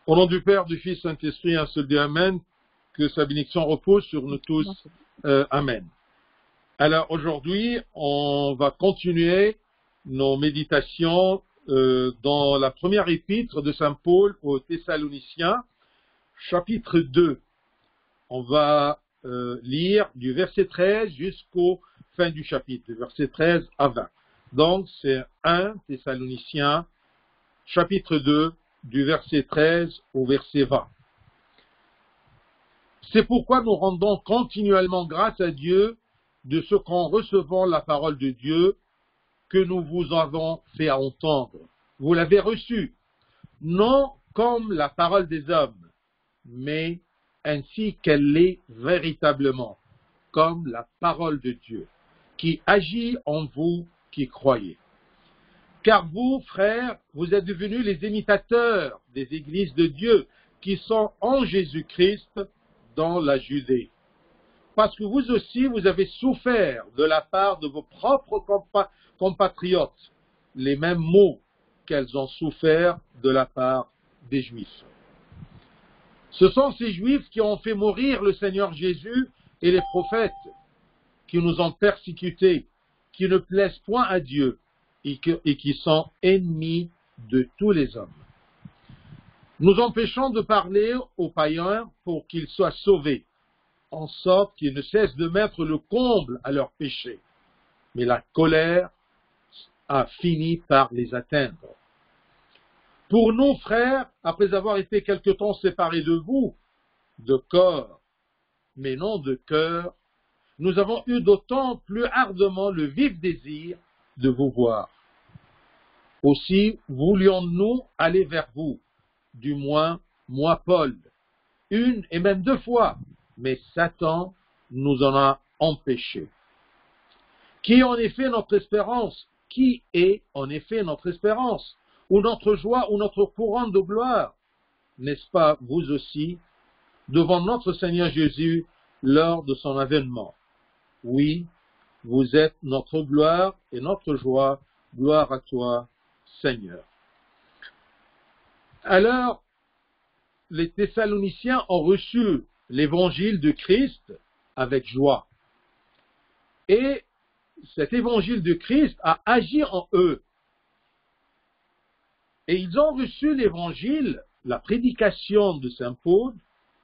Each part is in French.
Au nom du Père, du Fils, Saint-Esprit, un seul Dieu, Amen. Que sa bénédiction repose sur nous tous. Amen. Alors aujourd'hui, on va continuer nos méditations dans la première épître de Saint Paul aux Thessaloniciens, chapitre 2. On va lire du verset 13 jusqu'au fin du chapitre, du verset 13 à 20. Donc c'est 1 Thessaloniciens, chapitre 2, du verset 13 au verset 20. C'est pourquoi nous rendons continuellement grâce à Dieu de ce qu'en recevant la parole de Dieu que nous vous avons fait entendre. Vous l'avez reçue, non comme la parole des hommes, mais ainsi qu'elle est véritablement, comme la parole de Dieu, qui agit en vous qui croyez. Car vous, frères, vous êtes devenus les imitateurs des églises de Dieu qui sont en Jésus-Christ dans la Judée. Parce que vous aussi, vous avez souffert de la part de vos propres compatriotes les mêmes maux qu'elles ont souffert de la part des Juifs. Ce sont ces Juifs qui ont fait mourir le Seigneur Jésus et les prophètes, qui nous ont persécutés, qui ne plaisent point à Dieu et qui sont ennemis de tous les hommes. Nous empêchons de parler aux païens pour qu'ils soient sauvés, en sorte qu'ils ne cessent de mettre le comble à leurs péchés. Mais la colère a fini par les atteindre. Pour nous, frères, après avoir été quelque temps séparés de vous, de corps, mais non de cœur, nous avons eu d'autant plus ardemment le vif désir de vous voir. Aussi voulions-nous aller vers vous, du moins moi Paul, une et même 2 fois, mais Satan nous en a empêchés. Qui est en effet notre espérance? Qui est en effet notre espérance? Ou notre joie, ou notre couronne de gloire? N'est-ce pas vous aussi, devant notre Seigneur Jésus, lors de son avènement? Oui, vous êtes notre gloire et notre joie. Gloire à toi, Seigneur. Alors, les Thessaloniciens ont reçu l'évangile de Christ avec joie. Et cet évangile de Christ a agi en eux. Et ils ont reçu l'évangile, la prédication de Saint Paul,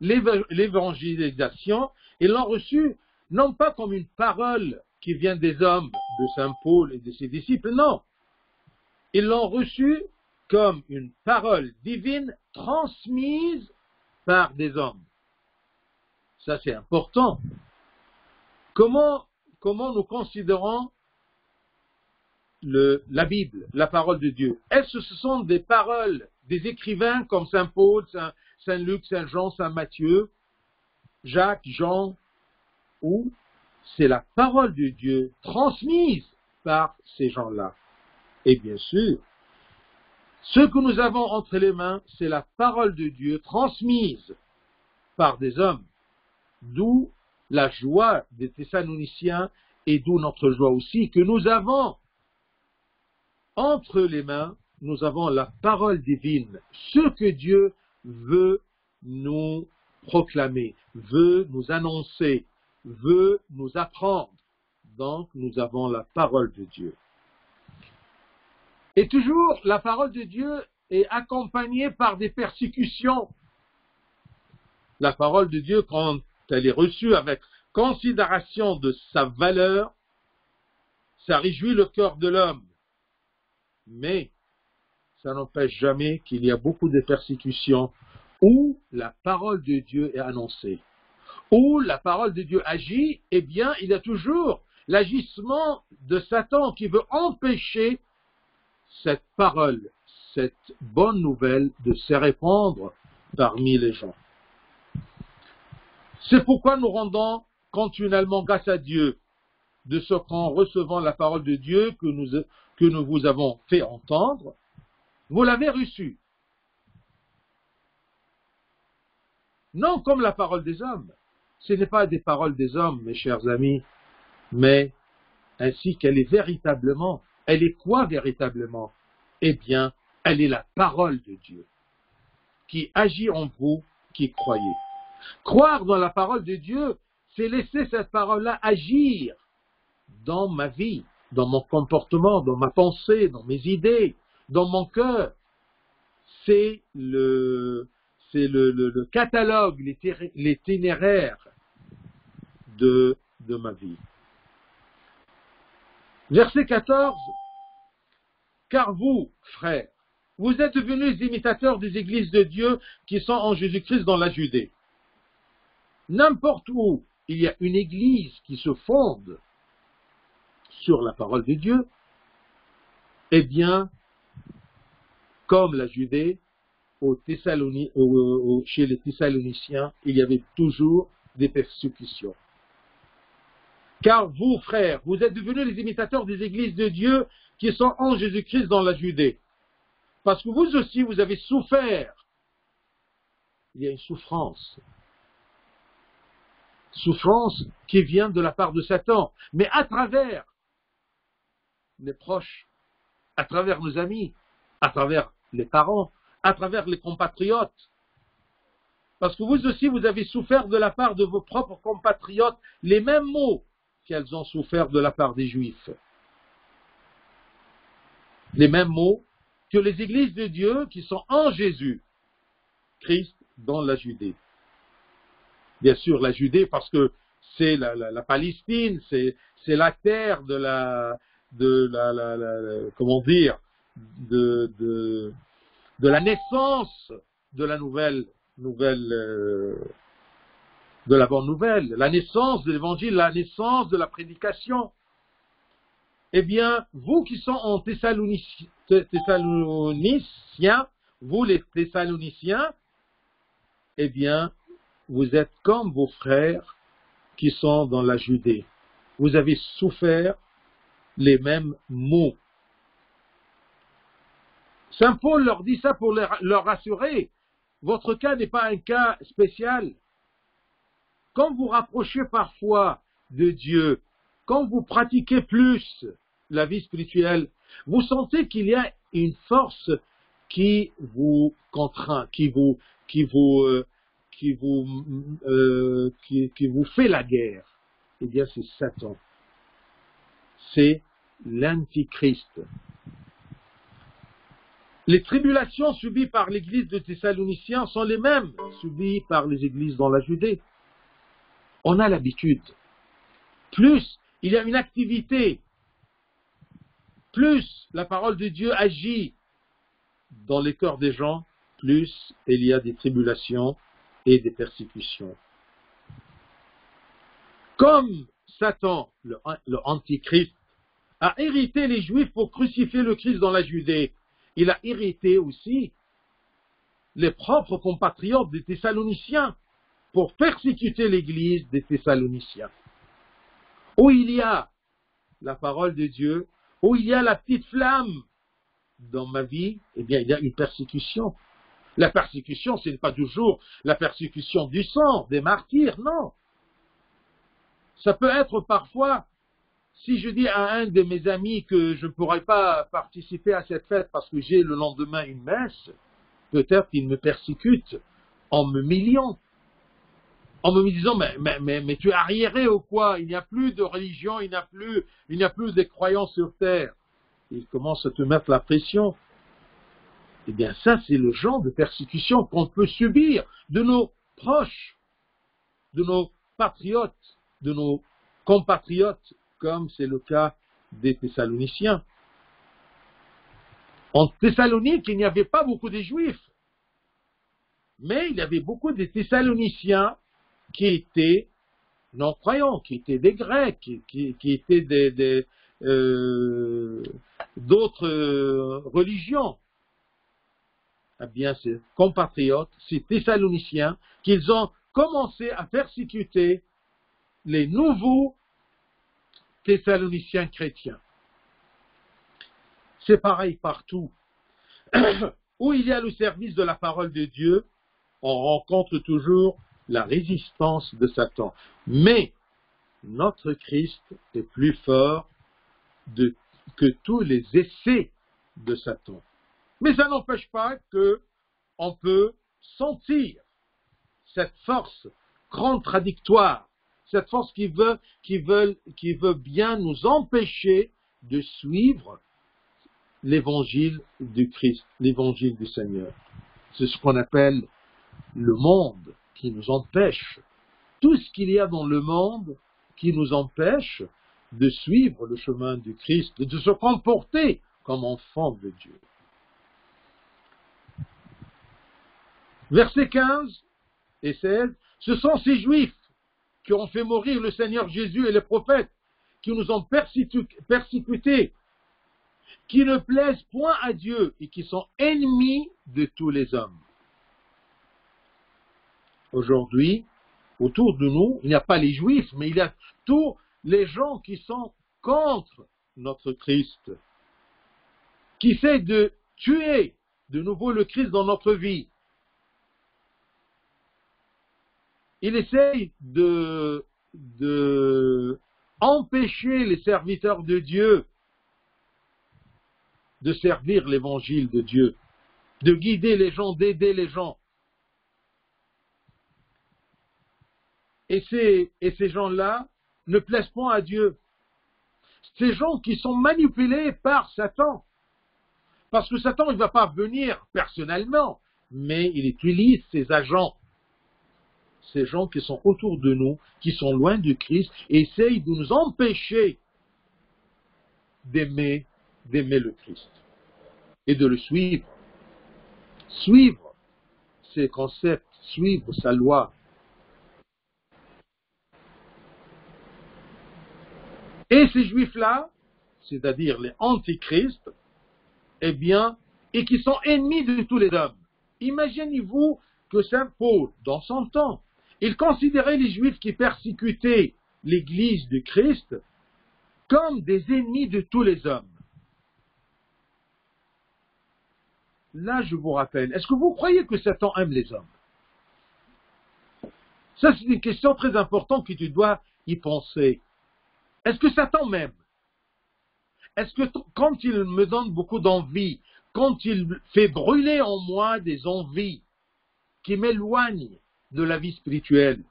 l'évangélisation, ils l'ont reçu non pas comme une parole qui vient des hommes de Saint Paul et de ses disciples, non. Ils l'ont reçu comme une parole divine transmise par des hommes. Ça, c'est important. Comment nous considérons la Bible, la parole de Dieu? Est-ce que ce sont des paroles des écrivains comme Saint Paul, Saint Luc, Saint Jean, Saint Matthieu, Jacques, Jean, ou c'est la parole de Dieu transmise par ces gens-là? Et bien sûr, ce que nous avons entre les mains, c'est la parole de Dieu transmise par des hommes, d'où la joie des Thessaloniciens et d'où notre joie aussi, que nous avons entre les mains, nous avons la parole divine, ce que Dieu veut nous proclamer, veut nous annoncer, veut nous apprendre. Donc, nous avons la parole de Dieu. Et toujours, la parole de Dieu est accompagnée par des persécutions. La parole de Dieu, quand elle est reçue avec considération de sa valeur, ça réjouit le cœur de l'homme. Mais ça n'empêche jamais qu'il y a beaucoup de persécutions où la parole de Dieu est annoncée. Où la parole de Dieu agit, eh bien, il y a toujours l'agissement de Satan qui veut empêcher cette parole, cette bonne nouvelle de se répandre parmi les gens. C'est pourquoi nous rendons continuellement grâce à Dieu de ce qu'en recevant la parole de Dieu que nous vous avons fait entendre, vous l'avez reçue. Non comme la parole des hommes. Ce n'est pas des paroles des hommes, mes chers amis, mais ainsi qu'elle est véritablement. Elle est quoi véritablement? Eh bien, elle est la parole de Dieu. qui agit en vous qui croyez. Croire dans la parole de Dieu, c'est laisser cette parole-là agir dans ma vie, dans mon comportement, dans ma pensée, dans mes idées, dans mon cœur. C'est le catalogue, l'itinéraire de ma vie. Verset 14. Car vous, frères, vous êtes devenus les imitateurs des églises de Dieu qui sont en Jésus-Christ dans la Judée. N'importe où il y a une église qui se fonde sur la parole de Dieu, eh bien, comme la Judée, chez les Thessaloniciens, il y avait toujours des persécutions. Car vous, frères, vous êtes devenus les imitateurs des églises de Dieu qui sont en Jésus-Christ dans la Judée. Parce que vous aussi, vous avez souffert. Il y a une souffrance. Souffrance qui vient de la part de Satan. Mais à travers les proches, à travers nos amis, à travers les parents, à travers les compatriotes. Parce que vous aussi, vous avez souffert de la part de vos propres compatriotes les mêmes maux qu'elles ont souffert de la part des Juifs. Les mêmes mots que les églises de Dieu qui sont en Jésus, Christ dans la Judée. Bien sûr, la Judée parce que c'est la Palestine, c'est la terre de la naissance de la de la bonne nouvelle, la naissance de l'évangile, la naissance de la prédication. Eh bien, vous qui sont en Thessaloniciens, vous les Thessaloniciens, eh bien, vous êtes comme vos frères qui sont dans la Judée. Vous avez souffert les mêmes maux. Saint Paul leur dit ça pour leur rassurer. Votre cas n'est pas un cas spécial. Quand vous rapprochez parfois de Dieu, quand vous pratiquez plus la vie spirituelle, vous sentez qu'il y a une force qui vous contraint, qui vous fait la guerre. Eh bien, c'est Satan. C'est l'Antichrist. Les tribulations subies par l'église de Thessaloniciens sont les mêmes subies par les églises dans la Judée. On a l'habitude. Plus il y a une activité, plus la parole de Dieu agit dans les cœurs des gens, plus il y a des tribulations et des persécutions. Comme Satan, le Antichrist, a irrité les Juifs pour crucifier le Christ dans la Judée, il a irrité aussi les propres compatriotes des Thessaloniciens pour persécuter l'église des Thessaloniciens. Où il y a la parole de Dieu, où il y a la petite flamme dans ma vie, eh bien il y a une persécution. La persécution, ce n'est pas toujours la persécution du sang, des martyrs, non. Ça peut être parfois, si je dis à un de mes amis que je ne pourrais pas participer à cette fête parce que j'ai le lendemain une messe, peut-être qu'il me persécute en m'humiliant, en me disant mais tu es arriéré ou quoi? Il n'y a plus de religion, il n'y a plus de croyance sur terre. Il commence à te mettre la pression. Eh bien ça, c'est le genre de persécution qu'on peut subir de nos proches, de nos patriotes, de nos compatriotes, comme c'est le cas des Thessaloniciens. En Thessalonique, il n'y avait pas beaucoup de Juifs, mais il y avait beaucoup de Thessaloniciens qui étaient non-croyants, qui étaient des Grecs, qui étaient d'autres religions. Eh bien, ces compatriotes, ces Thessaloniciens, qu'ils ont commencé à persécuter les nouveaux Thessaloniciens chrétiens. C'est pareil partout. Où il y a le service de la parole de Dieu, on rencontre toujours la résistance de Satan. Mais notre Christ est plus fort que tous les essais de Satan. Mais ça n'empêche pas qu'on peut sentir cette force contradictoire, cette force qui veut bien nous empêcher de suivre l'évangile du Christ, l'évangile du Seigneur. C'est ce qu'on appelle le monde qui nous empêche. Tout ce qu'il y a dans le monde qui nous empêche de suivre le chemin du Christ, de se comporter comme enfants de Dieu. Versets 15 et 16, ce sont ces Juifs qui ont fait mourir le Seigneur Jésus et les prophètes, qui nous ont persécutés, qui ne plaisent point à Dieu et qui sont ennemis de tous les hommes. Aujourd'hui, autour de nous, il n'y a pas les Juifs, mais il y a tous les gens qui sont contre notre Christ, qui essaient de tuer de nouveau le Christ dans notre vie. Il essaye de empêcher les serviteurs de Dieu de servir l'évangile de Dieu, de guider les gens, d'aider les gens. Et ces gens-là ne plaisent point à Dieu. Ces gens qui sont manipulés par Satan. Parce que Satan, il ne va pas venir personnellement, mais il utilise ses agents. Ces gens qui sont autour de nous, qui sont loin du Christ, essayent de nous empêcher d'aimer le Christ et de le suivre. Suivre ses concepts, suivre sa loi. Et ces Juifs-là, c'est-à-dire les antichrists, eh bien, et qui sont ennemis de tous les hommes. Imaginez-vous que Saint Paul, dans son temps, il considérait les Juifs qui persécutaient l'Église du Christ comme des ennemis de tous les hommes. Là, je vous rappelle, est-ce que vous croyez que Satan aime les hommes? Ça, c'est une question très importante que tu dois y penser. Est-ce que Satan m'aime? Est-ce que quand il me donne beaucoup d'envie, quand il fait brûler en moi des envies qui m'éloignent de la vie spirituelle,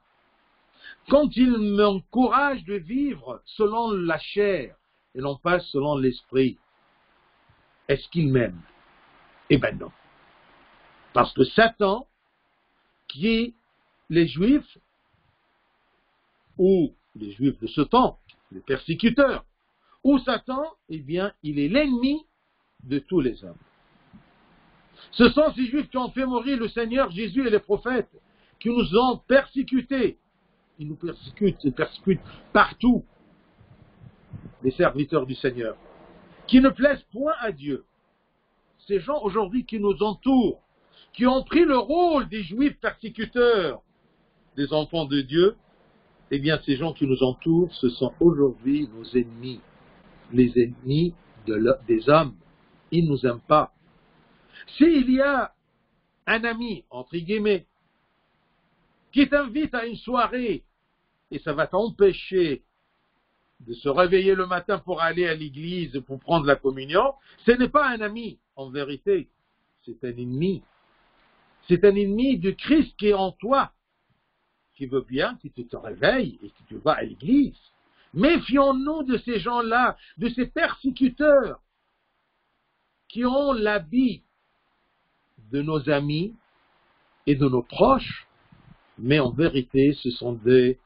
quand il m'encourage de vivre selon la chair et non pas selon l'esprit, est-ce qu'il m'aime? Eh bien non. Parce que Satan, qui est les Juifs, ou les Juifs de ce temps, les persécuteurs, ou Satan, eh bien, il est l'ennemi de tous les hommes. Ce sont ces Juifs qui ont fait mourir le Seigneur Jésus et les prophètes, qui nous ont persécutés. Ils nous persécutent partout, les serviteurs du Seigneur, qui ne plaisent point à Dieu. Ces gens aujourd'hui qui nous entourent, qui ont pris le rôle des Juifs persécuteurs, des enfants de Dieu, eh bien ces gens qui nous entourent, ce sont aujourd'hui nos ennemis, les ennemis des hommes. Ils ne nous aiment pas. S'il y a un ami, entre guillemets, qui t'invite à une soirée, et ça va t'empêcher de se réveiller le matin pour aller à l'église, pour prendre la communion, ce n'est pas un ami, en vérité, c'est un ennemi. C'est un ennemi du Christ qui est en toi, qui veut bien que tu te réveilles et que tu vas à l'église. Méfions-nous de ces gens-là, de ces persécuteurs, qui ont l'habit de nos amis et de nos proches, mais en vérité, ce sont des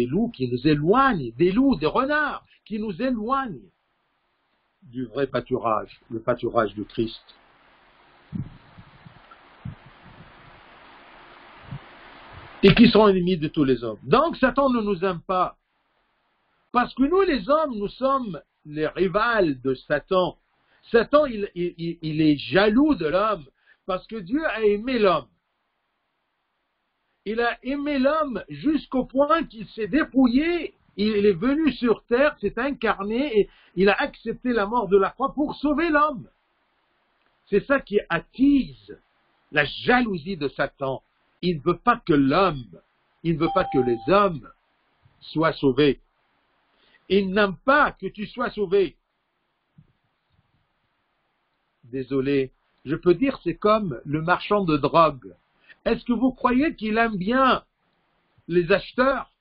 loups qui nous éloignent, des loups, des renards, qui nous éloignent du vrai pâturage, le pâturage du Christ. Et qui sont ennemis de tous les hommes. Donc, Satan ne nous aime pas. Parce que nous, les hommes, nous sommes les rivales de Satan. Satan, il est jaloux de l'homme, parce que Dieu a aimé l'homme. Il a aimé l'homme jusqu'au point qu'il s'est dépouillé, il est venu sur terre, s'est incarné, et il a accepté la mort de la croix pour sauver l'homme. C'est ça qui attise la jalousie de Satan. Il ne veut pas que l'homme, il ne veut pas que les hommes soient sauvés. Il n'aime pas que tu sois sauvé. Désolé, je peux dire c'est comme le marchand de drogue. Est-ce que vous croyez qu'il aime bien les acheteurs?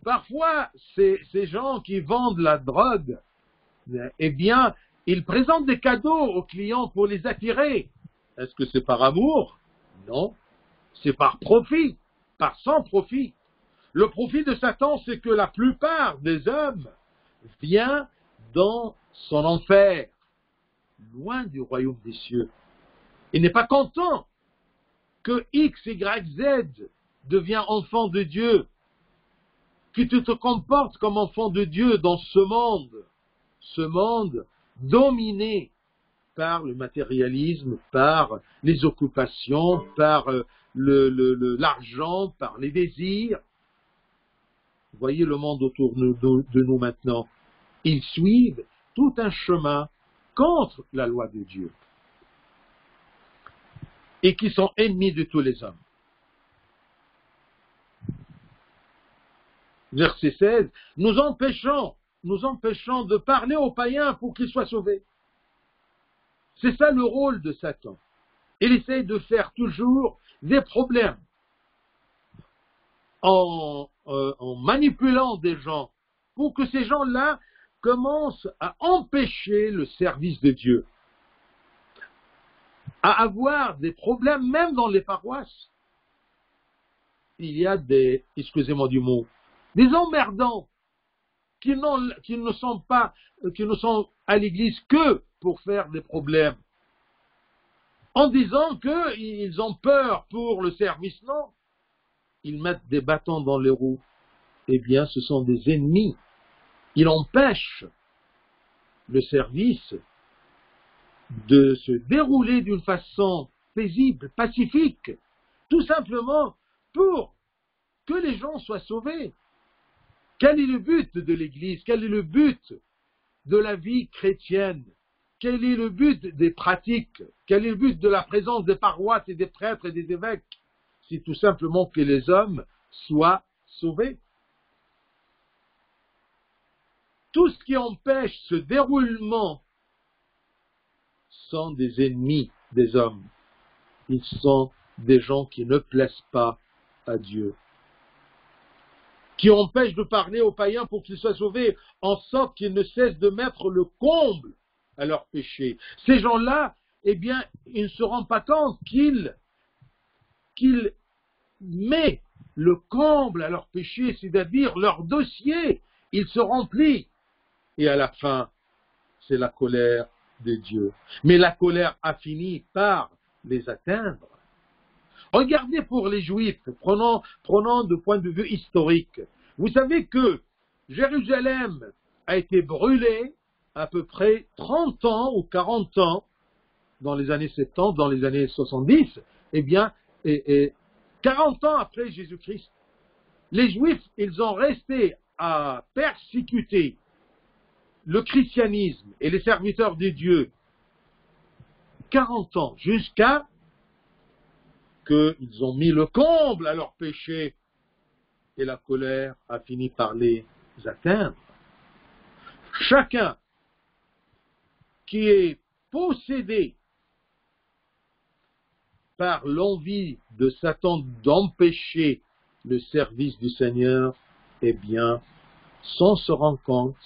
Parfois, ces gens qui vendent la drogue, eh bien, ils présentent des cadeaux aux clients pour les attirer. Est-ce que c'est par amour? Non. C'est par profit, par sans profit. Le profit de Satan, c'est que la plupart des hommes viennent dans son enfer, loin du royaume des cieux. Il n'est pas content que X, Y, Z devient enfant de Dieu, que tu te comportes comme enfant de Dieu dans ce monde dominé par le matérialisme, par les occupations, par l'argent, par les désirs. Vous voyez le monde autour de nous maintenant. Ils suivent tout un chemin contre la loi de Dieu et qui sont ennemis de tous les hommes. Verset 16, nous empêchons de parler aux païens pour qu'ils soient sauvés. C'est ça le rôle de Satan. Il essaye de faire toujours des problèmes en manipulant des gens pour que ces gens-là commencent à empêcher le service de Dieu, à avoir des problèmes même dans les paroisses. Il y a excusez-moi du mot, des emmerdants qui ne sont à l'église que pour faire des problèmes, en disant qu'ils ont peur pour le service. Non, ils mettent des bâtons dans les roues. Eh bien, ce sont des ennemis. Ils empêchent le service de se dérouler d'une façon paisible, pacifique, tout simplement pour que les gens soient sauvés. Quel est le but de l'Église? Quel est le but de la vie chrétienne? Quel est le but des pratiques? Quel est le but de la présence des paroisses et des prêtres et des évêques? C'est tout simplement que les hommes soient sauvés. Tout ce qui empêche ce déroulement sont des ennemis des hommes. Ils sont des gens qui ne plaisent pas à Dieu, qui empêchent de parler aux païens pour qu'ils soient sauvés, en sorte qu'ils ne cessent de mettre le comble à leurs péchés. Ces gens-là, eh bien, ils ne se rendent pas compte qu'ils mettent le comble à leurs péchés, c'est-à-dire leur dossier, il se remplit. Et à la fin, c'est la colère de Dieu. Mais la colère a fini par les atteindre. Regardez pour les Juifs, prenons de point de vue historique. Vous savez que Jérusalem a été brûlée à peu près 30 ans ou 40 ans dans les années 70, dans les années 70, eh bien, 40 ans après Jésus-Christ. Les Juifs, ils ont resté à persécuter le christianisme et les serviteurs de Dieu 40 ans, jusqu'à qu'ils ont mis le comble à leurs péchés et la colère a fini par les atteindre. Chacun qui est possédé par l'envie de Satan d'empêcher le service du Seigneur, eh bien, sans se rendre compte,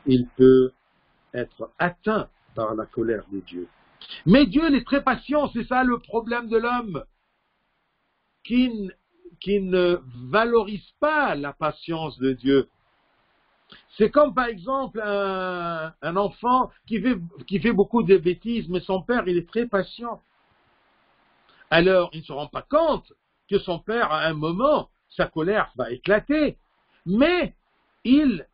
il peut être atteint par la colère de Dieu. Mais Dieu il est très patient, c'est ça le problème de l'homme, qui ne valorise pas la patience de Dieu. C'est comme par exemple un enfant qui fait beaucoup de bêtises, mais son père il est très patient. Alors il ne se rend pas compte que son père à un moment, sa colère va éclater, mais il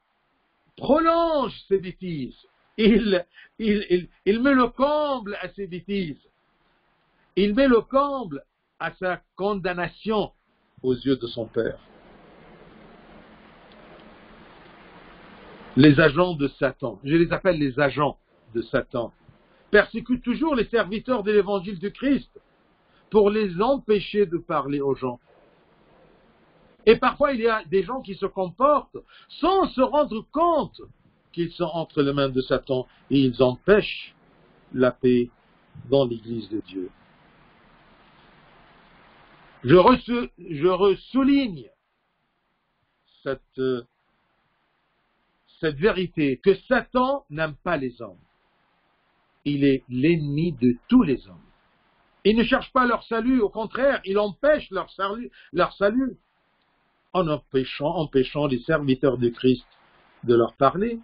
prolonge ses bêtises. Il met le comble à ses bêtises. Il met le comble à sa condamnation aux yeux de son père. Les agents de Satan, je les appelle les agents de Satan, persécutent toujours les serviteurs de l'évangile du Christ pour les empêcher de parler aux gens. Et parfois, il y a des gens qui se comportent sans se rendre compte qu'ils sont entre les mains de Satan et ils empêchent la paix dans l'Église de Dieu. Je ressouligne cette vérité, que Satan n'aime pas les hommes. Il est l'ennemi de tous les hommes. Il ne cherche pas leur salut, au contraire, il empêche leur salut en empêchant les serviteurs de Christ de leur parler.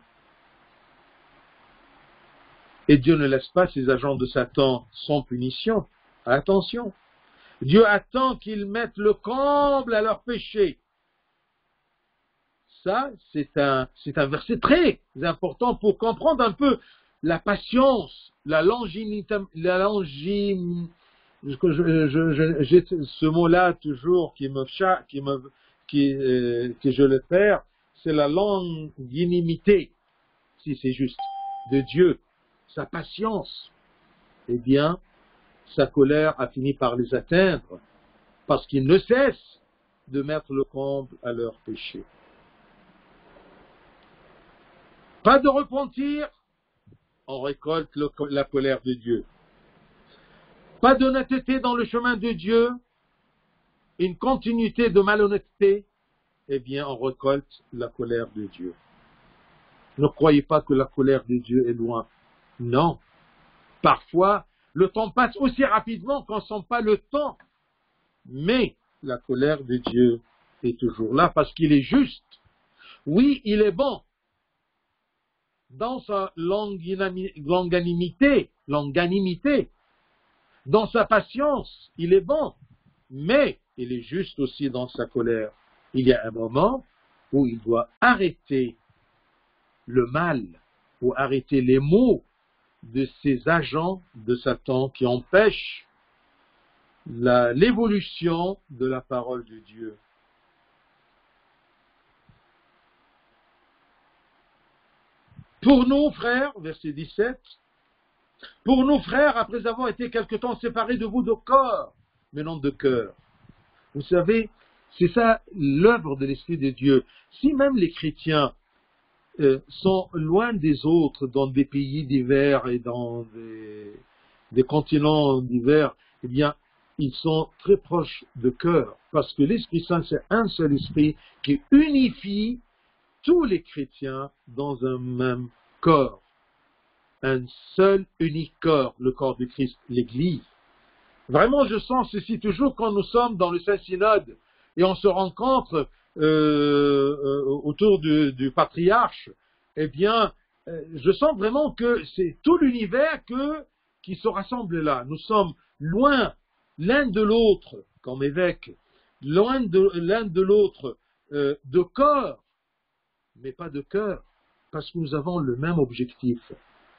Et Dieu ne laisse pas ses agents de Satan sans punition. Attention, Dieu attend qu'ils mettent le comble à leur péché. Ça, c'est un verset très important pour comprendre un peu la patience, j'ai ce mot-là toujours que je le perds, c'est la longanimité, si c'est juste, de Dieu, sa patience. Eh bien, sa colère a fini par les atteindre, parce qu'il ne cesse de mettre le comble à leur péché. Pas de repentir, on récolte la colère de Dieu. Pas d'honnêteté dans le chemin de Dieu, une continuité de malhonnêteté, eh bien on récolte la colère de Dieu. Ne croyez pas que la colère de Dieu est loin. Non. Parfois, le temps passe aussi rapidement qu'on ne sent pas le temps. Mais la colère de Dieu est toujours là parce qu'il est juste. Oui, il est bon. Dans sa longanimité, dans sa patience, il est bon, mais il est juste aussi dans sa colère. Il y a un moment où il doit arrêter le mal, ou arrêter les maux de ces agents de Satan qui empêchent l'évolution de la parole de Dieu. Pour nous, frères, verset 17, pour nous, frères, après avoir été quelque temps séparés de vous de corps, mais non de cœur. Vous savez, c'est ça l'œuvre de l'Esprit de Dieu. Si même les chrétiens sont loin des autres dans des pays divers et dans des continents divers, eh bien, ils sont très proches de cœur, parce que l'Esprit Saint, c'est un seul esprit qui unifie tous les chrétiens dans un même corps. Un seul, unique corps, le corps de Christ, l'Église. Vraiment, je sens ceci toujours quand nous sommes dans le Saint-Synode et on se rencontre autour du patriarche. Eh bien, je sens vraiment que c'est tout l'univers qui se rassemble là. Nous sommes loin l'un de l'autre, comme évêque, loin l'un de l'autre de corps, mais pas de cœur, parce que nous avons le même objectif,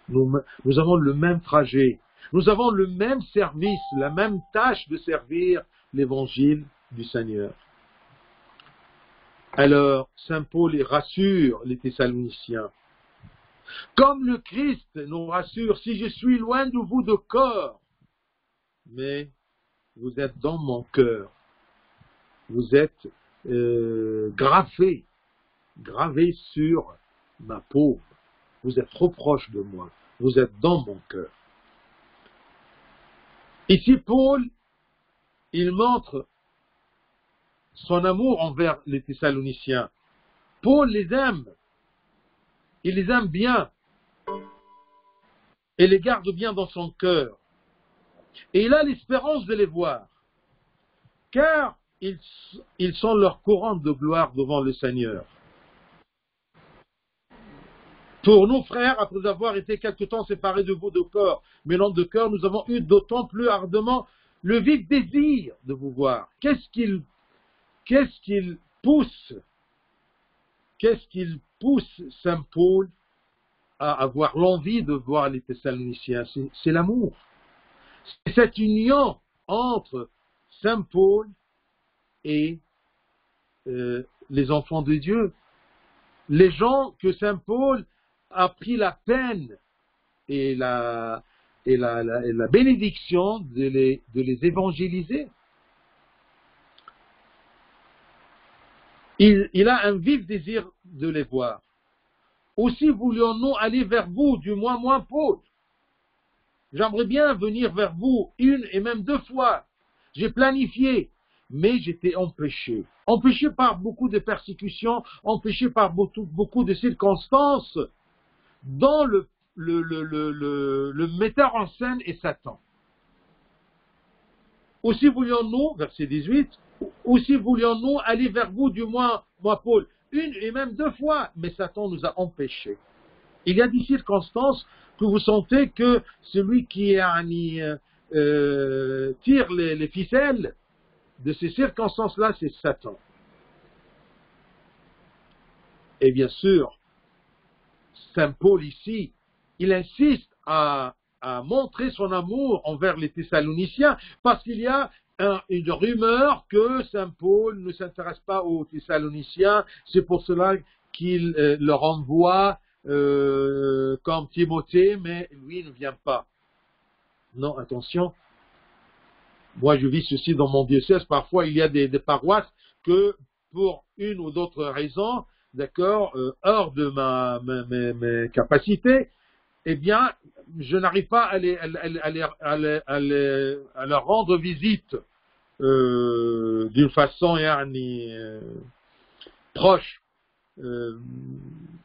nous avons le même trajet, nous avons le même service, la même tâche de servir l'évangile du Seigneur. Alors, saint Paul rassure les Thessaloniciens. Comme le Christ nous rassure, si je suis loin de vous de corps, mais vous êtes dans mon cœur, vous êtes gravé sur ma peau. Vous êtes trop proche de moi. Vous êtes dans mon cœur. Ici, Paul, il montre son amour envers les Thessaloniciens. Paul les aime. Il les aime bien. Et les garde bien dans son cœur. Et il a l'espérance de les voir. Car ils sont leur couronne de gloire devant le Seigneur. Pour nous, frères, après avoir été quelque temps séparés de vous de corps, mais non de cœur, nous avons eu d'autant plus ardemment le vif désir de vous voir. Qu'est-ce qu'il pousse saint Paul à avoir l'envie de voir les Thessaloniciens? C'est l'amour. C'est cette union entre saint Paul et les enfants de Dieu. Les gens que saint Paul a pris la peine et la bénédiction de les évangéliser. Il a un vif désir de les voir. Aussi voulions-nous aller vers vous, du moins moi, Paul. J'aimerais bien venir vers vous une et même deux fois. J'ai planifié. mais j'étais empêché. Empêché par beaucoup de persécutions, empêché par beaucoup de circonstances dont le metteur en scène est Satan. Aussi voulions-nous, verset 18, aussi voulions-nous aller vers vous, du moins, moi Paul, une et même deux fois, mais Satan nous a empêchés. Il y a des circonstances que vous sentez que celui qui tire les ficelles de ces circonstances-là, c'est Satan. Et bien sûr, Saint Paul ici, il insiste à montrer son amour envers les Thessaloniciens, parce qu'il y a une rumeur que Saint Paul ne s'intéresse pas aux Thessaloniciens, c'est pour cela qu'il leur envoie comme Timothée, mais lui ne vient pas. Non, attention. Moi, je vis ceci dans mon diocèse. Parfois, il y a des paroisses que, pour une ou d'autre raison, d'accord, hors de mes capacités, eh bien, je n'arrive pas à leur rendre visite d'une façon proche.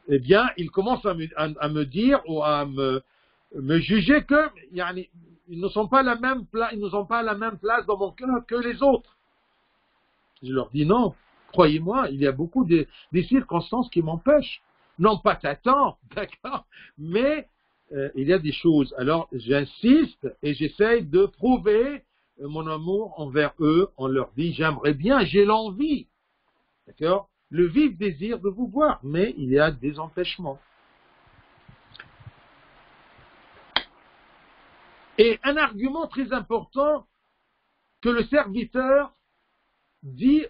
Eh bien, ils commencent à me dire ou à me juger que ils ne sont pas à la même place, ils ne sont pas à la même place dans mon cœur que les autres. Je leur dis non, croyez-moi, il y a beaucoup des circonstances qui m'empêchent. Non pas Satan, d'accord, mais il y a des choses. Alors j'insiste et j'essaye de prouver mon amour envers eux. On leur dit j'aimerais bien, j'ai l'envie, d'accord, le vif désir de vous voir, mais il y a des empêchements. Et un argument très important que le serviteur dit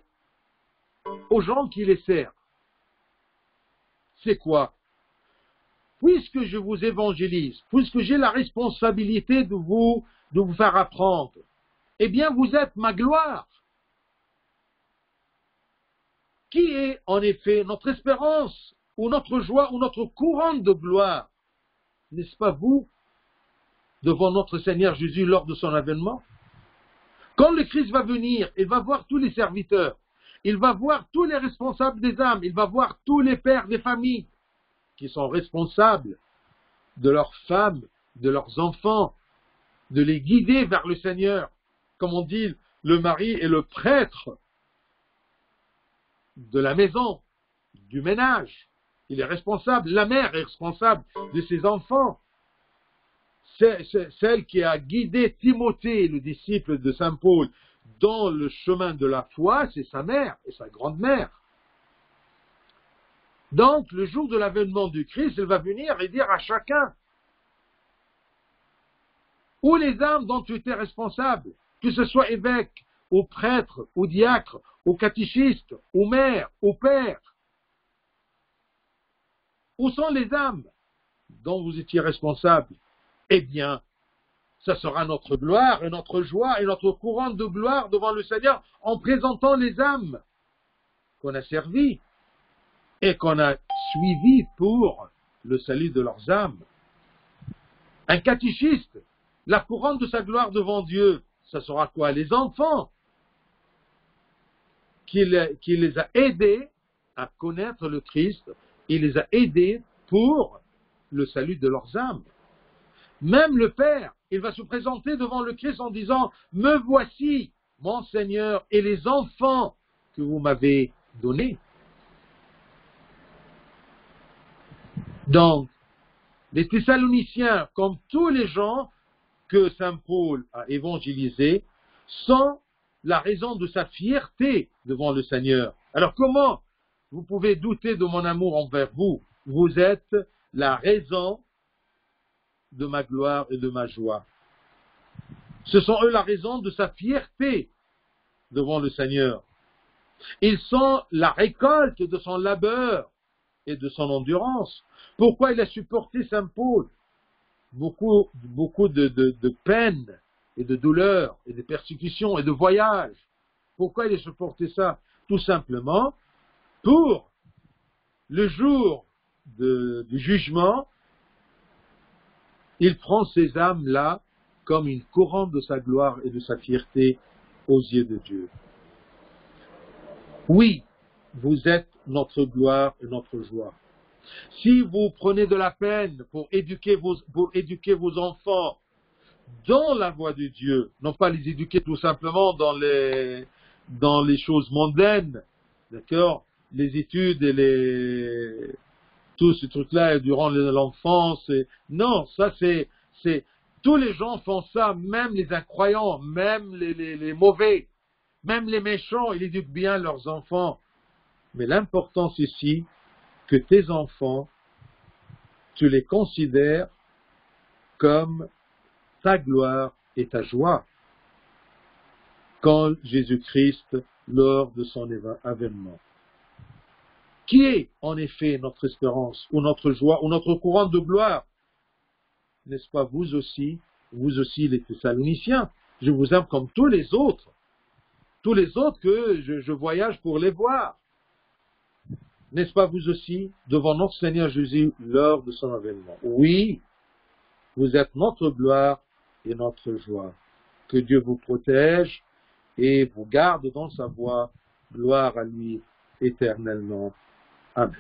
aux gens qui les servent, c'est quoi? Puisque je vous évangélise, puisque j'ai la responsabilité de vous faire apprendre, eh bien vous êtes ma gloire. Qui est en effet notre espérance, ou notre joie, ou notre couronne de gloire? N'est-ce pas vous, devant notre Seigneur Jésus lors de son avènement? Quand le Christ va venir, il va voir tous les serviteurs, il va voir tous les responsables des âmes, il va voir tous les pères des familles qui sont responsables de leurs femmes, de leurs enfants, de les guider vers le Seigneur. Comme on dit, le mari est le prêtre de la maison, du ménage. Il est responsable, la mère est responsable de ses enfants. Celle qui a guidé Timothée, le disciple de Saint Paul, dans le chemin de la foi, c'est sa mère et sa grande-mère. Donc, le jour de l'avènement du Christ, il va venir et dire à chacun, ou les âmes dont tu étais responsable, que ce soit évêque, ou prêtre, ou diacre, ou catéchiste, ou mère, ou père, où sont les âmes dont vous étiez responsable? Eh bien, ça sera notre gloire et notre joie et notre couronne de gloire devant le Seigneur en présentant les âmes qu'on a servies et qu'on a suivies pour le salut de leurs âmes. Un catéchiste, la couronne de sa gloire devant Dieu, ça sera quoi? Les enfants qui les a aidés à connaître le Christ, il les a aidés pour le salut de leurs âmes. Même le Père, il va se présenter devant le Christ en disant « Me voici, mon Seigneur, et les enfants que vous m'avez donnés. » Donc, les Thessaloniciens, comme tous les gens que Saint Paul a évangélisés, sont la raison de sa fierté devant le Seigneur. Alors comment vous pouvez douter de mon amour envers vous? Vous êtes la raison de ma gloire et de ma joie. Ce sont eux la raison de sa fierté devant le Seigneur. Ils sont la récolte de son labeur et de son endurance. Pourquoi il a supporté Saint Paul beaucoup de peines et de douleurs et de persécutions et de voyages? Pourquoi il a supporté ça? Tout simplement pour le jour du jugement, il prend ces âmes-là comme une couronne de sa gloire et de sa fierté aux yeux de Dieu. Oui, vous êtes notre gloire et notre joie. Si vous prenez de la peine pour éduquer vos enfants dans la voie de Dieu, non pas les éduquer tout simplement dans les choses mondaines, d'accord, les études et tous ces trucs-là durant l'enfance. Non, ça c'est, tous les gens font ça, même les incroyants, même les mauvais, même les méchants, ils éduquent bien leurs enfants. Mais l'important c'est ici que tes enfants, tu les considères comme ta gloire et ta joie. Quand Jésus-Christ, lors de son avènement. Qui est en effet notre espérance, ou notre joie, ou notre courant de gloire? N'est-ce pas vous aussi les Thessaloniciens? Je vous aime comme tous les autres que je voyage pour les voir. N'est-ce pas vous aussi, devant notre Seigneur Jésus, lors de son avènement? Oui, vous êtes notre gloire et notre joie. Que Dieu vous protège et vous garde dans sa voie. Gloire à lui éternellement. Amen.